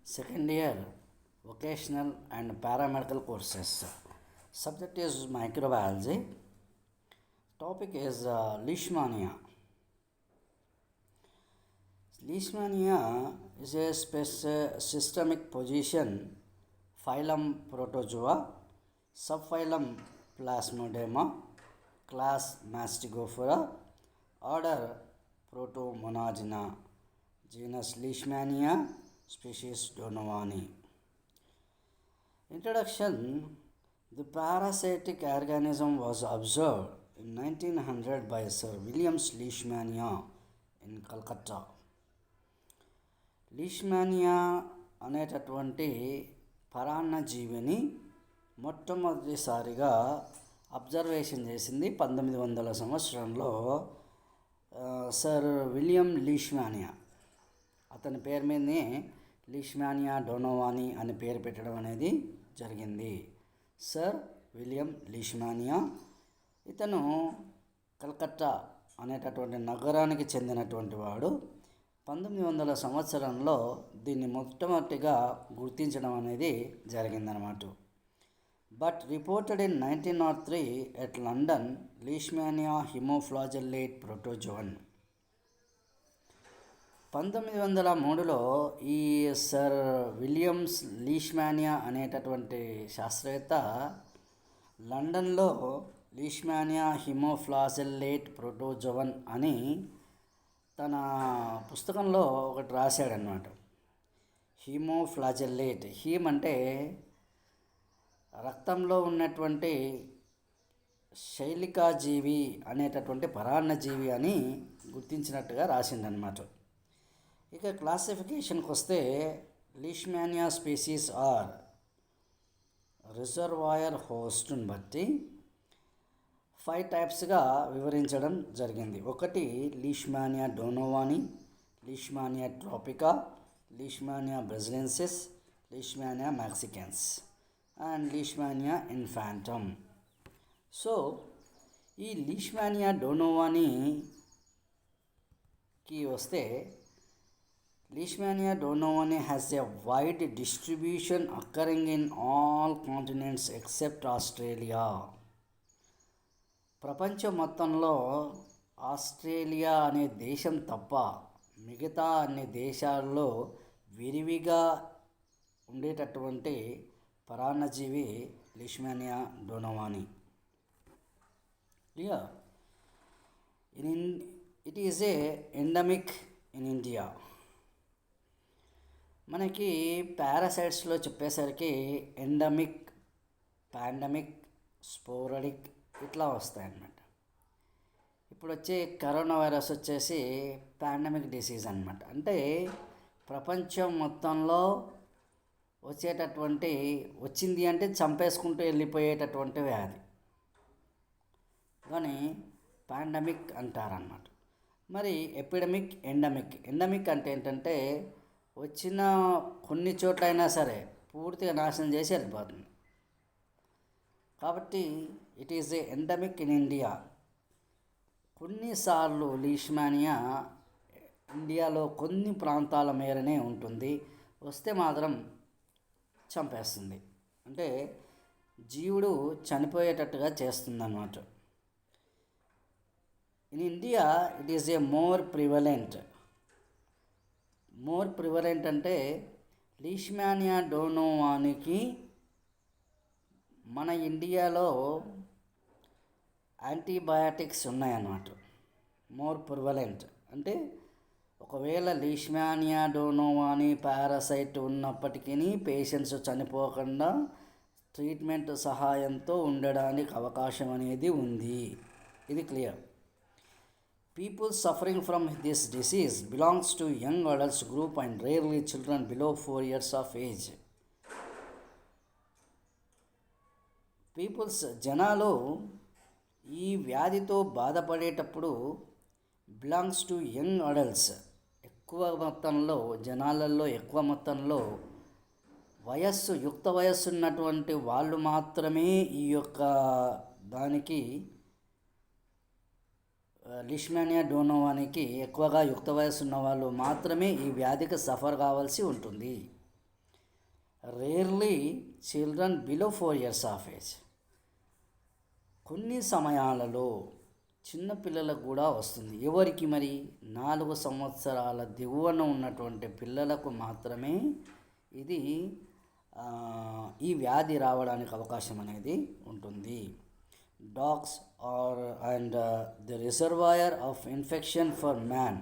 second year vocational and paramedical courses. Subject is microbiology. Topic is leishmania. Leishmania is a systemic position, phylum Protozoa, subphylum Plasmodium, class Mastigophora, order Protomonagina, genus Leishmania, species Donovani. Introduction. The parasitic organism was observed in 1900 by Sir William Leishmania in Calcutta. Leishmania అనేటటువంటి పరాన్నజీవిని మొట్టమొదటిసారిగా observation చేసింది 1900 సంవత్సరంలో sir William Leishmania. అతని పేరు మీదనే Leishmania డోనోవాని అని పేరు పెట్టడం అనేది జరిగింది. Sir William Leishmania. ఇతను కలకత్తా అనేటటువంటి నగరానికి చెందినటువంటి వాడు. 1900 సంవత్సరంలో దీన్ని మొట్టమొదటిగా గుర్తించడం అనేది జరిగిందనమాట. But reported in 1903 at London Leishmania hemoflagellate protozoan. 1903లో ఈ సర్ విలియమ్స్ లీష్మానియా అనేటటువంటి శాస్త్రవేత్త లండన్లో లీష్మానియా హిమోఫ్లాజెల్లేట్ ప్రోటోజోవన్ అని తన పుస్తకంలో ఒకటి రాశాడనమాట. హిమోఫ్లాజెల్లేట్, హీమ్ అంటే రక్తంలో ఉన్నటువంటి శైలికాజీవి అనేటటువంటి పరాన్నజీవి అని గుర్తించినట్టుగా రాసిందనమాట. ఇక క్లాసిఫికేషన్కి వస్తే లీష్మానియా స్పీసీస్ ఆర్ రిజర్వాయర్ హోస్ట్ని బట్టి 5 టైప్స్గా వివరించడం జరిగింది. ఒకటి Leishmania donovani, Leishmania tropica, Leishmania braziliensis, Leishmania mexicana and Leishmania infantum. So ఈ లీష్మానియా డోనోవానికి వస్తే Leishmania donovani has a wide distribution occurring in all continents except Australia. ప్రపంచం మొత్తంలో ఆస్ట్రేలియా అనే దేశం తప్ప మిగతా అన్ని దేశాల్లో విరివిగా ఉండేటటువంటి పరాన్నజీవి Leishmania డోనోవాని. It is A endemic in India. మనకి పారాసైట్స్లో చెప్పేసరికి ఎండమిక్, పాండమిక్, స్పోరడిక్ ఇట్లా వస్తాయన్నమాట. ఇప్పుడు వచ్చే కరోనా వైరస్ వచ్చేసి పాండమిక్ డిసీజ్ అన్నమాట. అంటే ప్రపంచం మొత్తంలో వచ్చింది అంటే చంపేసుకుంటూ వెళ్ళిపోయేటటువంటి వ్యాధి, కానీ పాండమిక్ అంటారన్నమాట. మరి ఎపిడమిక్, ఎండమిక్ అంటే ఏంటంటే వచ్చిన కొన్ని చోట్లైనా సరే పూర్తిగా నాశనం చేసి వెళ్ళిపోతుంది. కాబట్టి it is A endemic in India. కొన్నిసార్లు లీష్మానియా ఇండియాలో కొన్ని ప్రాంతాల మేరనే ఉంటుంది, వస్తే మాత్రం చంపేస్తుంది, అంటే జీవుడు చనిపోయేటట్టుగా చేస్తుందన్నమాట. In India it is a more prevalent అంటే లీష్మానియా డోనోవానికి మన ఇండియాలో యాంటీబయాటిక్స్ ఉన్నాయన్నమాట. మోర్ ప్రివలెంట్ అంటే ఒకవేళ లీష్మానియా డోనోవాని పారాసైట్ ఉన్నప్పటికీ పేషెంట్స్ చనిపోకుండా ట్రీట్మెంట్ సహాయంతో ఉండడానికి అవకాశం అనేది ఉంది. ఇది clear. People suffering from this disease belongs to young adults group and rarely children below 4 years of age. జనాలు ఈ వ్యాధితో బాధపడేటప్పుడు బిలాంగ్స్ టు యంగ్ అడల్ట్స్, జనాలలో ఎక్కువ మొత్తంలో యుక్త వయస్సు ఉన్నటువంటి వాళ్ళు మాత్రమే ఈ యొక్క దానికి లీష్మానియా డోనోవానికి ఎక్కువగా యుక్త వయస్సు ఉన్న వాళ్ళు మాత్రమే ఈ వ్యాధికి సఫర్ కావాల్సి ఉంటుంది. Rarely children below 4 years of age. కొన్ని సమయాలలో చిన్నపిల్లలకు కూడా వస్తుంది. ఎవరికి మరి? 4 సంవత్సరాల దిగువన ఉన్నటువంటి పిల్లలకు మాత్రమే ఇది ఈ వ్యాధి రావడానికి అవకాశం అనేది ఉంటుంది. Dogs are and the reservoir of infection for man.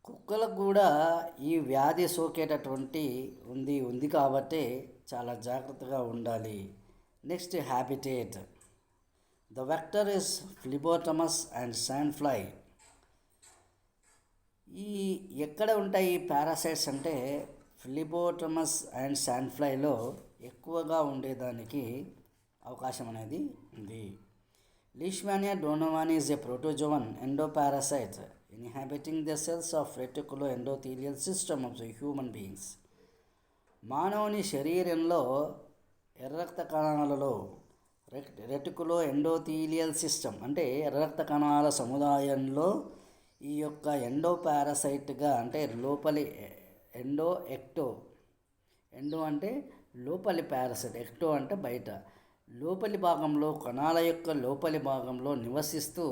కుక్కలకు కూడా ఈ వ్యాధి సోకేటటువంటి ఉంది కాబట్టి చాలా జాగ్రత్తగా ఉండాలి. Next, habitat. The vector is phlebotomus and sand fly. ఈ ఎక్కడ ఉంటాయి ఈ పారాసైట్స్ అంటే ఫ్లిబోటమస్ అండ్ శాండ్ ఫ్లైలో ఎక్కువగా ఉండేదానికి అవకాశం అనేది ఉంది. Leishmania donovani is a protozoan endoparasite inhabiting the cells of reticulo endothelial system of the human beings. మానవుని శరీరంలో ఎర్రరక్త కణాలలో రెటికులో ఎండోథీలియల్ సిస్టమ్ అంటే ఎర్రరక్త కణాల సముదాయంలో ఈ యొక్క ఎండోపారాసైట్గా అంటే లోపలి ఎండో అంటే లోపలి పారాసైట్, ఎక్టో అంటే బయట, లోపలి భాగంలో కణాల యొక్క లోపలి భాగంలో నివసిస్తూ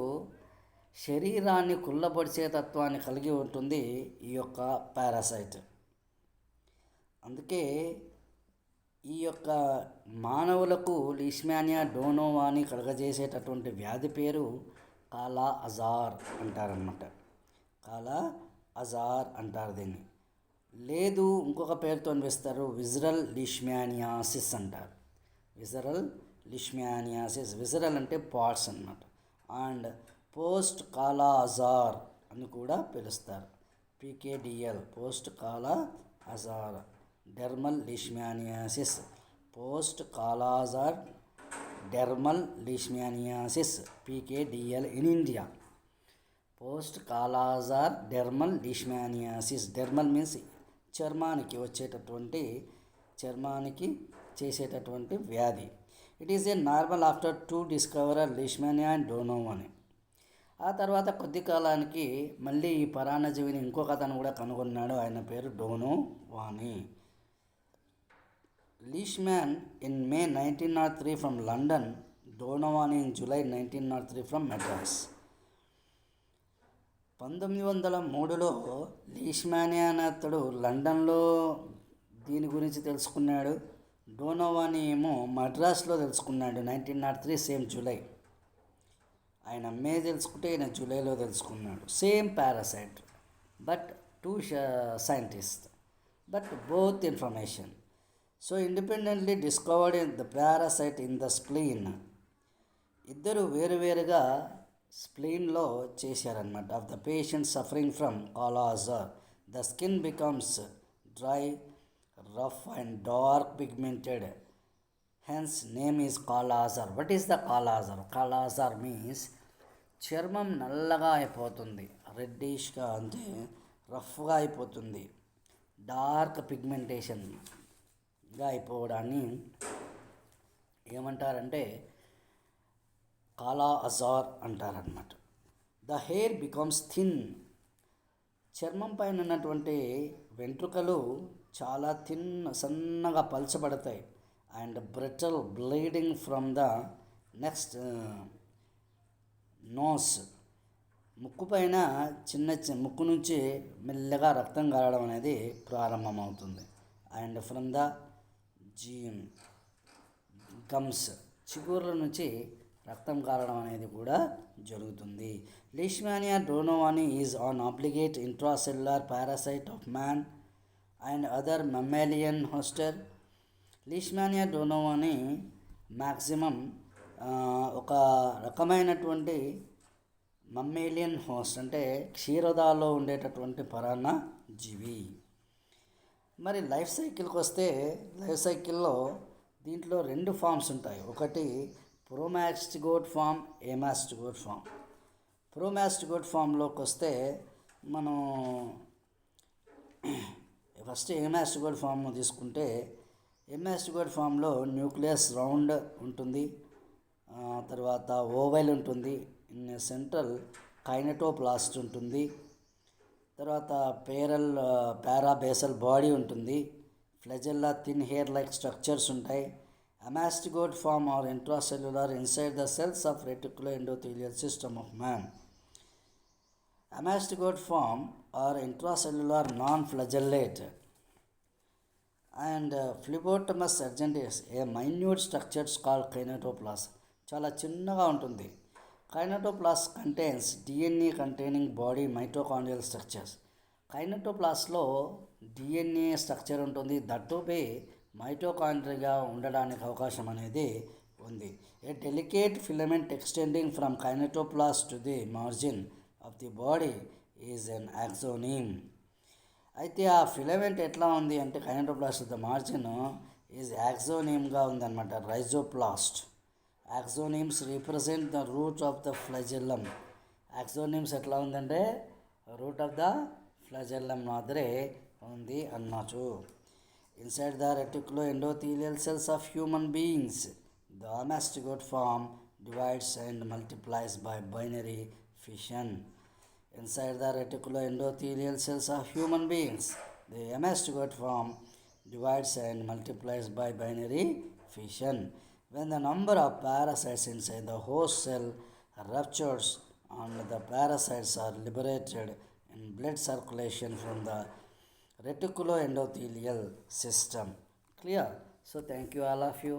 శరీరాన్ని కుళ్ళబడిచే తత్వాన్ని కలిగి ఉంటుంది ఈ యొక్క పారాసైట్. అందుకే ఈ యొక్క మానవులకు లీష్మానియా డోనోవాని కలగజేసేటటువంటి వ్యాధి పేరు కాలా అజార్ అంటారన్నమాట. కాలా అజార్ అంటారు దీన్ని. లేదు ఇంకొక పేరుతో వేస్తారు, విజరల్ లీష్మానియాసిస్ అంటారు. విజరల్ లీష్మానియాసిస్, విజరల్ అంటే పార్ట్స్ అన్నమాట. అండ్ పోస్ట్ కాలా అజార్ అని కూడా పిలుస్తారు. పీకేడిఎల్, post kala azar, dermal leishmaniasis, post kala azar dermal leishmaniasis, PKDL in India. Post kala azar dermal leishmaniasis. Dermal means చర్మానికి చేసేటటువంటి వ్యాధి. It is a normal after 2 discoverer Leishmania and donovani. ఆ తర్వాత కొద్ది కాలానికి మళ్ళీ ఈ పరాన్నజీవిని ఇంకొక అతను కూడా కనుగొన్నాడు, ఆయన పేరు Donovani. Leishman in May 1903 from London, Donovani in July 1903 from Madras. 1903లో లీష్మానియా అనే అతడు లండన్లో దీని గురించి తెలుసుకున్నాడు. డోనోవాని ఏమో మద్రాస్లో తెలుసుకున్నాడు 1903 సేమ్ జూలై. ఆయన మే తెలుసుకుంటే ఈయన జూలైలో తెలుసుకున్నాడు. Same parasite but 2 scientists but both information. So independently discovered the parasite in the spleen. ఇద్దరు వేరువేరుగా స్ప్లీన్లో చేశారన్నమాట. Of the patient suffering from kala azar, the skin becomes dry, rough and dark pigmented, hence name is kala azar. What is the కాలా అజార్? కాలా Azhar means చర్మం నల్లగా అయిపోతుంది, రెడ్డిష్గా అంటే రఫ్గా అయిపోతుంది, డార్క్ పిగ్మెంటేషన్గా అయిపోవడాన్ని ఏమంటారంటే కాలా అజార్ అంటారనమాట. The hair becomes thin. చర్మం పైన ఉన్నటువంటి వెంట్రుకలు చాలా సన్నగా పలచబడతాయి. And brittle bleeding from the next nose. ముక్కు పైన ముక్కు నుంచి మెల్లగా రక్తం కారడం అనేది ప్రారంభమవుతుంది. అండ్ ఫ్రమ్ ద గమ్స్, చిగుర్ల నుంచి రక్తం కారడం అనేది కూడా జరుగుతుంది. Leishmania donovani is an obligate intracellular parasite of man and other mammalian hosts. Leishmania donovani maximum ఒక రకమైనటువంటి మమ్మేలియన్ హోస్ట్ అంటే క్షీరదాల్లో ఉండేటటువంటి పరాన్న జీవి. మరి లైఫ్ సైకిల్కి వస్తే, లైఫ్ సైకిల్లో దీంట్లో 2 ఫామ్స్ ఉంటాయి. ఒకటి ప్రోమాస్టిగోట్ ఫామ్, ఏమాస్టిగోట్ ఫామ్. ప్రోమాస్టిగోట్ ఫామ్లోకి వస్తే మనం ఫస్ట్ ఏమాస్టిగోట్ ఫామ్ తీసుకుంటే, ఏమాస్టిగోట్ ఫామ్లో న్యూక్లియస్ రౌండ్ ఉంటుంది, తర్వాత ఓవెల్ ఉంటుంది, ఇన్ సెంట్రల్ కైనటోప్లాస్ట్ ఉంటుంది, తర్వాత పారాబేసల్ బాడీ ఉంటుంది. Flagella thin hair like structures ఉంటాయి. Amastigote form are intracellular inside the cells of reticulo endothelial system of man. Amastigote form are intracellular non-flagellate and phlebotomous argenteus a minute structures called kinetoplast. చాలా చిన్నగా ఉంటుంది. Kinetoplast contains DNA containing body mitochondrial structures. కైనటోప్లాస్ట్లో DNA structure ఉంటుంది. దట్టుపై mitochondria ఉండడానికి అవకాశం అనేది ఉంది. A delicate filament extending from kinetoplast to the margin of the body is an axoneme. అయితే ఆ ఫిలమెంట్ ఎట్లా ఉంది అంటే కైనటోప్లాస్ట్ ద మార్జిన్ ఈజ్ యాక్సోనీమ్గా ఉందన్నమాట. Rhizoplast. Axonemes represent the root of the flagellum. Axonemes ఎట్లా ఉందంటే రూట్ ఆఫ్ ద ఫ్లజెల్లం మాదిరే ఉంది అన్నట్టు. Inside the reticulo endothelial cells of human beings the amastigote form divides and multiplies by binary fission. Inside the reticuloendothelial cells of human beings, the amastigote form divides and multiplies by binary fission. When the number of parasites inside the host cell ruptures and the parasites are liberated in blood circulation from the reticuloendothelial system. Clear? So thank you all of you.